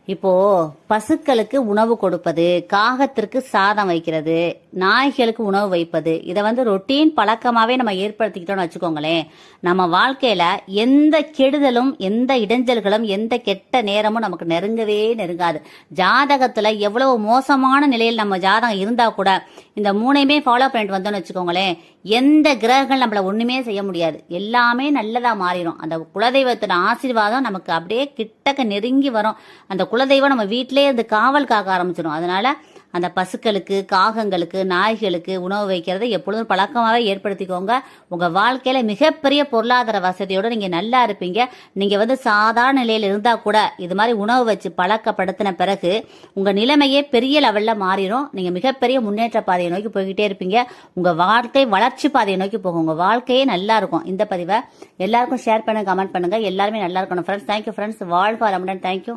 இப்போ பசுக்களுக்கு உணவு கொடுப்பது, காகத்திற்கு சாதம் வைக்கிறது, நாய்களுக்கு உணவு வைப்பது, இதை ரொட்டீன் பழக்கமாவே நம்ம ஏற்படுத்திக்கிட்டோம்னு வச்சுக்கோங்களேன். நம்ம வாழ்க்கையில எந்த கெடுதலும், எந்த இடைஞ்சல்களும், எந்த கெட்ட நேரமும் நமக்கு நெருங்கவே நெருங்காது. ஜாதகத்துல எவ்வளவு மோசமான நிலையில் நம்ம ஜாதகம் இருந்தா கூட இந்த மூணையுமே ஃபாலோ பண்ணிட்டு வந்தோம்னு வச்சுக்கோங்களேன், எந்த கிரகங்கள் நம்மள ஒண்ணுமே செய்ய முடியாது. எல்லாமே நல்லதா மாறிடும். அந்த குலதெய்வத்தோட ஆசீர்வாதம் நமக்கு அப்படியே கிட்டக்க நெருங்கி வரும். அந்த குலதெய்வம் நம்ம வீட்டிலேயே இருந்து காவல் காக்க ஆரம்பிச்சிடும். அதனால அந்த பசுக்களுக்கு, காகங்களுக்கு, நாய்களுக்கு உணவு வைக்கிறத எப்பொழுதும் பழக்கமாவே ஏற்படுத்திக்கோங்க. உங்க வாழ்க்கையில மிகப்பெரிய பொருளாதார வசதியோட நீங்க நல்லா இருப்பீங்க. நீங்க சாதாரண நிலையில இருந்தா கூட இது மாதிரி உணவு வச்சு பழக்கப்படுத்தின பிறகு உங்க நிலைமையே பெரிய லெவல்ல மாறிடும். நீங்க மிகப்பெரிய முன்னேற்ற பாதையை நோக்கி போய்கிட்டே இருப்பீங்க. உங்க வாழ்க்கை வளர்ச்சி பாதையை நோக்கி போகும். உங்க வாழ்க்கையே நல்லா இருக்கும். இந்த பதிவை எல்லாருக்கும் ஷேர் பண்ணுங்க, கமெண்ட் பண்ணுங்க. எல்லாருமே நல்லா இருக்கணும் ஃப்ரெண்ட்ஸ். Thank you friends. வாழ்க வளமுடன். தேங்க்யூ.